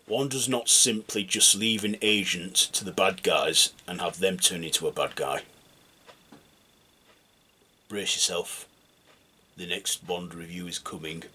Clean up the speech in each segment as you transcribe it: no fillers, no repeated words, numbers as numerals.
One does not simply just leave an agent to the bad guys and have them turn into a bad guy. Brace yourself. The next Bond review is coming.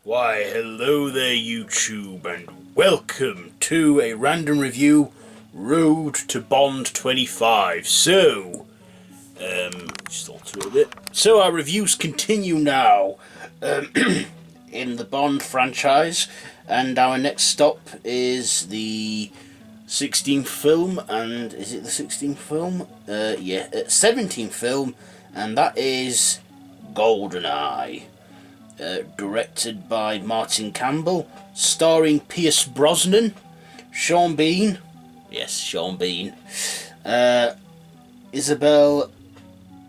Why, hello there YouTube, and welcome to a random review, Road to Bond 25. So, just alter it a bit. So our reviews continue now, in the Bond franchise, and our next stop is the 16th film, and is it the 16th film? Yeah, 17th film, and that is Goldeneye. Directed by Martin Campbell, starring Pierce Brosnan, Sean Bean, yes, Sean Bean, Izabella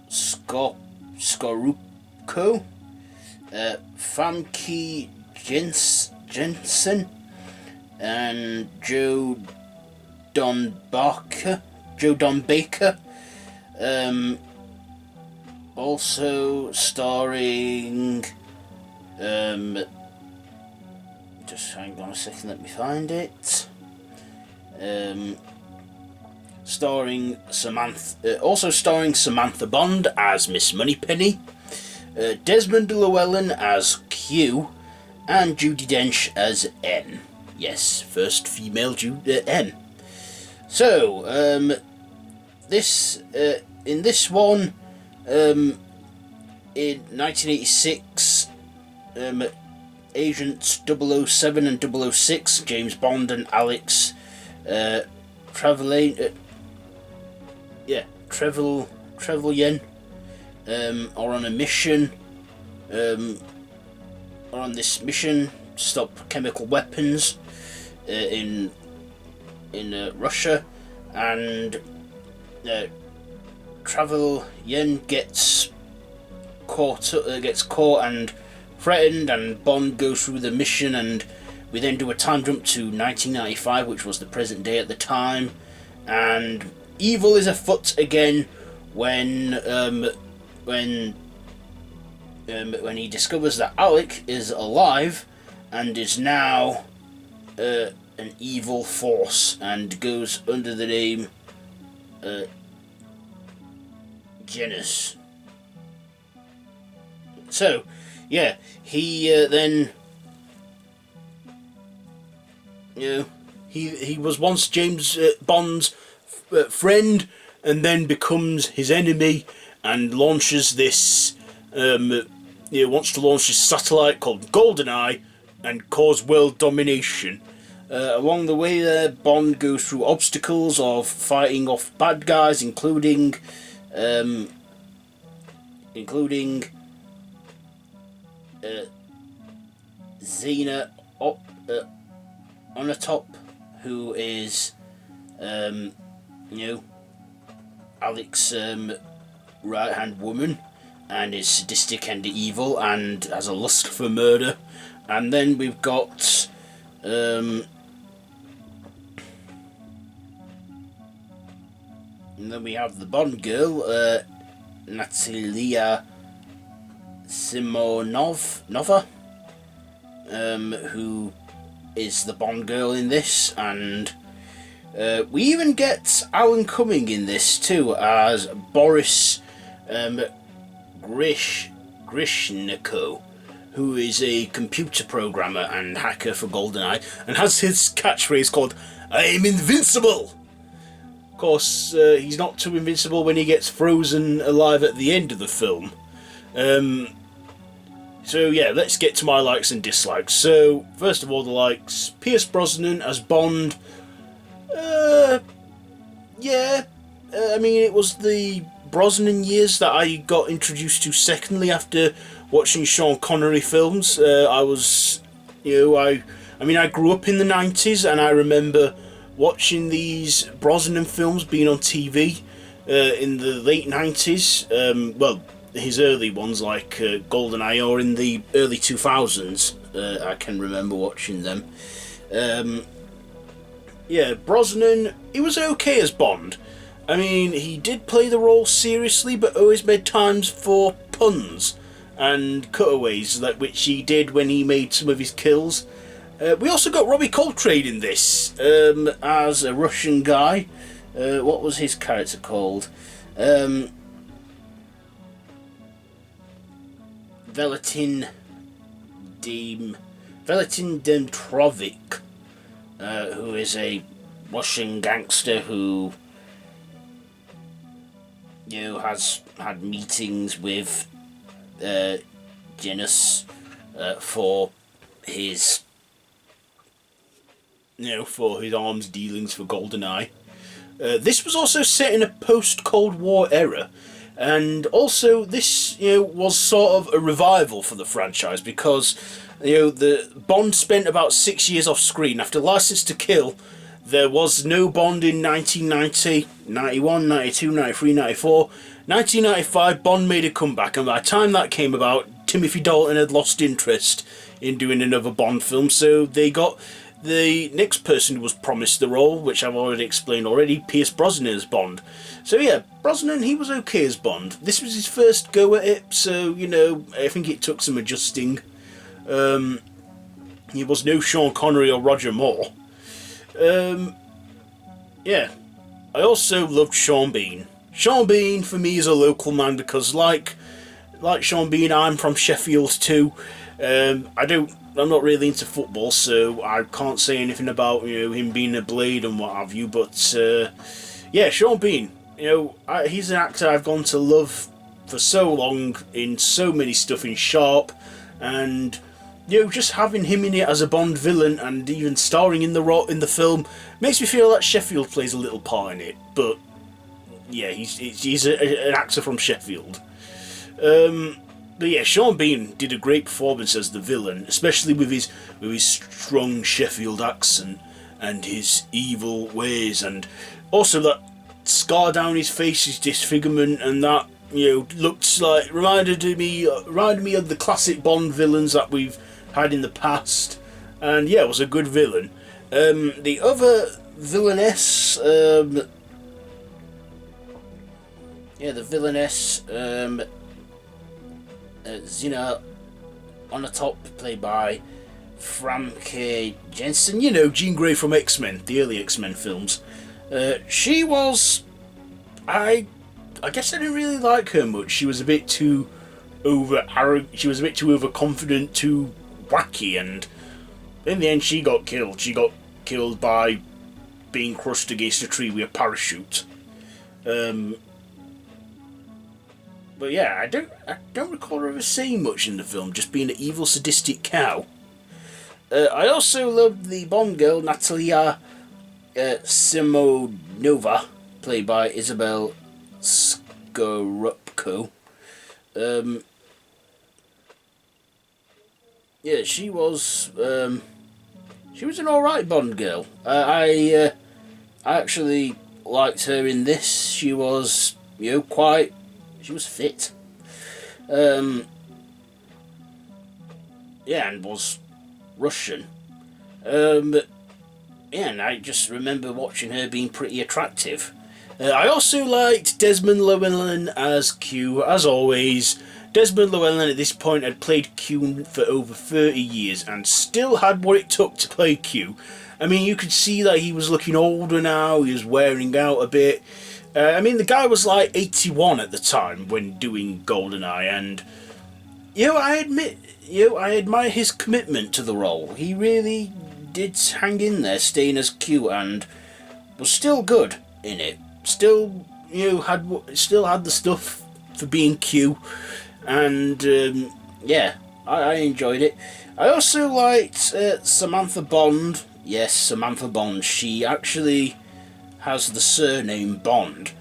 Scorupco, Famke Jessen, and Don Baker, also starring. Just hang on a second, let me find it. Also starring Samantha Bond as Miss Moneypenny, Desmond Llewelyn as Q, and Judi Dench as N. Yes, first female N. So, in this one, in 1986. Agents 007 and 006, James Bond and Alex Trevelyan, are on a mission, are on this mission to stop chemical weapons in Russia, and Trevelyan gets caught and threatened, and Bond goes through the mission, and we then do a time jump to 1995, which was the present day at the time, and evil is afoot again when he discovers that Alec is alive and is now an evil force and goes under the name Genus. So, yeah, he then, he was once James Bond's friend, and then becomes his enemy, and launches this, wants to launch this satellite called Goldeneye, and cause world domination. Along the way there, Bond goes through obstacles of fighting off bad guys, including Xena Onatop, who is, Alex's right-hand woman, and is sadistic and evil, and has a lust for murder. And then we've got, and then we have the Bond girl, Natalia Simonova, who is the Bond girl in this, and we even get Alan Cumming in this too as Boris Grishnicko, who is a computer programmer and hacker for Goldeneye, and has his catchphrase called "I am invincible." Of course, he's not too invincible when he gets frozen alive at the end of the film. So yeah, let's get to my likes and dislikes. So, first of all, the likes. Pierce Brosnan as Bond. Yeah, I mean, it was the Brosnan years that I got introduced to secondly after watching Sean Connery films. I was, I mean, I grew up in the 90s and I remember watching these Brosnan films being on TV in the late 90s. Well, his early ones like Goldeneye, or in the early 2000s. I can remember watching them. Yeah, Brosnan, he was okay as Bond. I mean, he did play the role seriously, but always made times for puns and cutaways, like which he did when he made some of his kills. We also got Robbie Coltrane in this as a Russian guy. What was his character called? Veletin Demtrovic, who is a Russian gangster who has had meetings with Janus for his for his arms dealings for Goldeneye. This was also set in a post-Cold War era, and also this was sort of a revival for the franchise because the Bond spent about 6 years off screen. After License to Kill, there was no Bond in 1990, 91, 92, 93, 94. 1995, Bond made a comeback, and by the time that came about, Timothy Dalton had lost interest in doing another Bond film, so they got the next person who was promised the role, which I've already explained already, Pierce Brosnan as Bond. So yeah, Brosnan, he was okay as Bond. This was his first go at it, so, I think it took some adjusting. He was no Sean Connery or Roger Moore. Yeah. I also loved Sean Bean. Sean Bean, for me, is a local man because, like Sean Bean, I'm from Sheffield too. I'm not really into football, so I can't say anything about him being a blade and what have you. But yeah, Sean Bean. He's an actor I've gone to love for so long in so many stuff in Sharp, and just having him in it as a Bond villain and even starring in the film makes me feel that Sheffield plays a little part in it. But yeah, he's an actor from Sheffield. But yeah, Sean Bean did a great performance as the villain, especially with his strong Sheffield accent and his evil ways, and also that scar down his face, his disfigurement, and that looked like reminded me of the classic Bond villains that we've had in the past, and yeah, it was a good villain. The other villainess, Zina on the top, played by Famke Jessen, Jean Grey from X-Men, the early X-Men films. She was, I guess I didn't really like her much. She was a bit too she was a bit too overconfident, too wacky, and in the end she got killed. She got killed by being crushed against a tree with a parachute. But yeah, I don't recall her ever saying much in the film, just being an evil, sadistic cow. I also loved the Bond girl, Natalia Simonova, played by Izabella Scorupco. Yeah, she was an alright Bond girl. I actually liked her in this. She was, she was fit. Yeah, and was Russian. Yeah, and I just remember watching her being pretty attractive. I also liked Desmond Llewelyn as Q, as always. Desmond Llewelyn at this point had played Q for over 30 years and still had what it took to play Q. I mean, you could see that he was looking older now, he was wearing out a bit. I mean, the guy was like 81 at the time when doing Goldeneye, and I admire his commitment to the role. He really did hang in there, staying as Q, and was still good in it. Still, had the stuff for being Q, and yeah, I enjoyed it. I also liked Samantha Bond. Yes, Samantha Bond. She actually, has the surname Bond.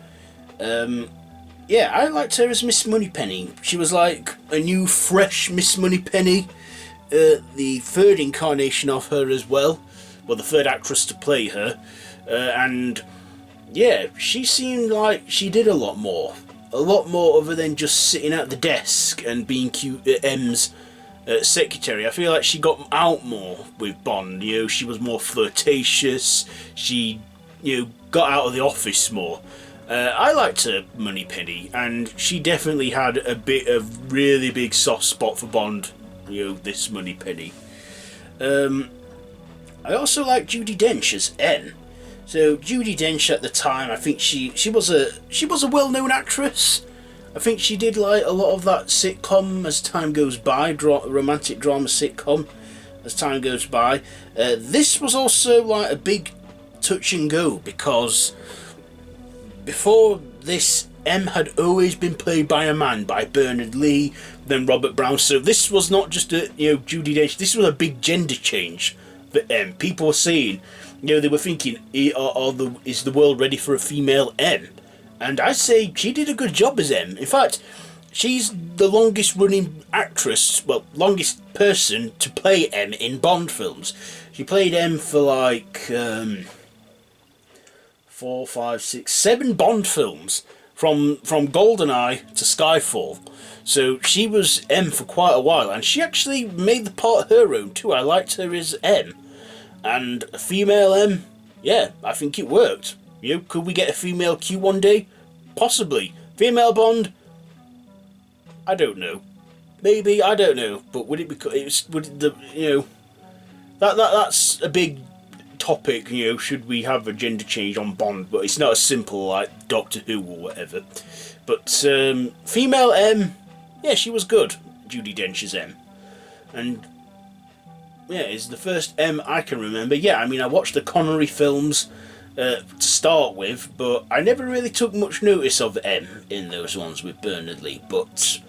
Yeah, I liked her as Miss Moneypenny. She was like a new, fresh Miss Moneypenny. The third incarnation of her as well. Well, the third actress to play her. And yeah, she seemed like she did a lot more. A lot more other than just sitting at the desk and being cute M's secretary. I feel like she got out more with Bond. You know, she was more flirtatious. She, you know, got out of the office more. I liked her Moneypenny, and she definitely had a bit of really big soft spot for Bond. You know, this Moneypenny. I also liked Judi Dench as M. So Judi Dench at the time, I think she was a well-known actress. I think she did like a lot of that sitcom as time goes by, romantic drama sitcom as time goes by. This was also like a big touch and go, because before this, M had always been played by a man, by Bernard Lee, then Robert Brown. So this was not just a, you know, Judi Dench. This was a big gender change for M. People were saying, you know, they were thinking, is the world ready for a female M? And I say she did a good job as M. In fact, she's the longest running actress, well, longest person to play M in Bond films. She played M for like 4, 5, 6, 7 Bond films, from Goldeneye to Skyfall. So she was M for quite a while, and she actually made the part her own too. I liked her as M. And a female M, yeah, I think it worked. You know, could we get a female Q one day? Possibly. Female Bond? I don't know. Maybe, I don't know. But would it be? That's a big topic. You know, should we have a gender change on Bond? But it's not as simple like Doctor Who or whatever. But female M, yeah, she was good. Judi Dench's M, and yeah, it's the first M I can remember. Yeah, I mean, I watched the Connery films to start with, but I never really took much notice of M in those ones with Bernard Lee. But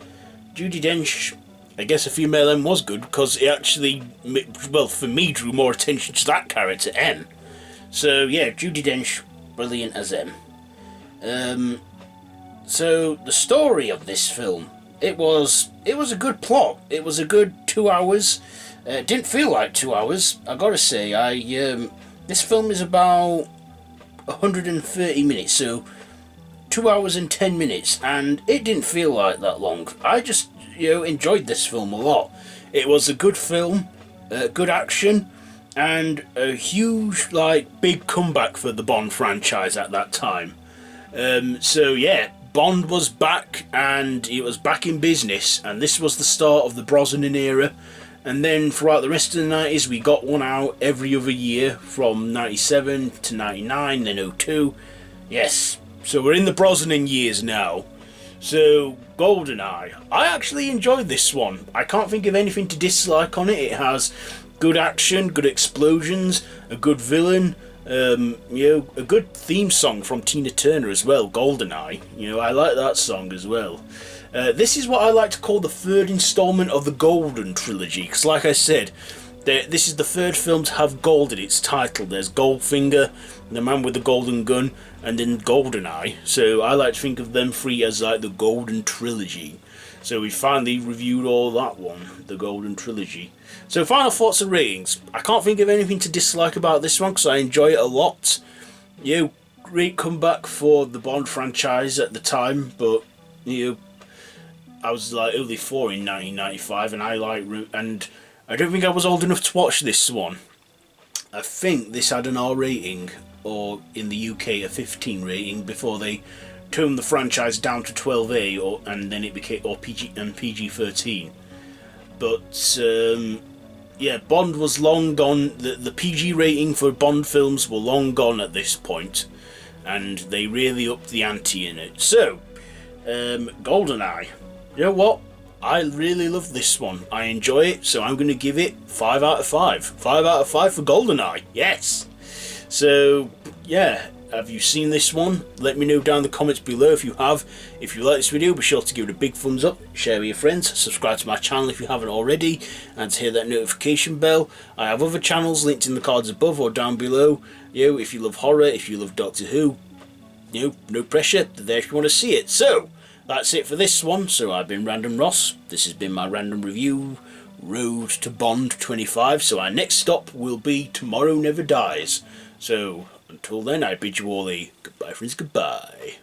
Judi Dench, I guess a female M was good, because it actually, well, for me, drew more attention to that character, M. So yeah, Judi Dench, brilliant as M. So the story of this film, it was a good plot. It was a good 2 hours. It didn't feel like 2 hours, I gotta say. This film is about 130 minutes, so 2 hours and 10 minutes, and it didn't feel like that long. I just, you know, enjoyed this film a lot. It was a good film, good action, and a huge, like, big comeback for the Bond franchise at that time. So yeah, Bond was back, and he was back in business, and this was the start of the Brosnan era. And then throughout the rest of the 90s, we got one out every other year, from 97 to 99, then 02. Yes, so we're in the Brosnan years now. So, Goldeneye. I actually enjoyed this one. I can't think of anything to dislike on it. It has good action, good explosions, a good villain, you know, a good theme song from Tina Turner as well, Goldeneye. You know, I like that song as well. This is what I like to call the third installment of the Golden trilogy, because like I said, this is the third film to have gold in its title. There's Goldfinger, the man with the golden gun, and then Goldeneye. So I like to think of them three as like the Golden trilogy. So we finally reviewed all that one, the Golden trilogy. So final thoughts and ratings. I can't think of anything to dislike about this one, because I enjoy it a lot. You know, great comeback for the Bond franchise at the time, but you know, I was like only 4 in 1995, and I don't think I was old enough to watch this one. I think this had an R rating, or in the UK a 15 rating, before they toned the franchise down to 12A, and then it became PG-13. But yeah, Bond was long gone. The PG rating for Bond films were long gone at this point, and they really upped the ante in it. So, Goldeneye. You know what? I really love this one. I enjoy it, so I'm going to give it 5 out of 5. 5 out of 5 for Goldeneye. Yes! So, yeah. Have you seen this one? Let me know down in the comments below if you have. If you like this video, be sure to give it a big thumbs up, share with your friends, subscribe to my channel if you haven't already, and to hit that notification bell. I have other channels linked in the cards above or down below. You know, if you love horror, if you love Doctor Who, you know, no pressure, they're there if you want to see it. So, that's it for this one. So I've been Random Ross. This has been my random review, Road to Bond 25. So our next stop will be Tomorrow Never Dies. So, until then, I bid you all a goodbye, friends, goodbye.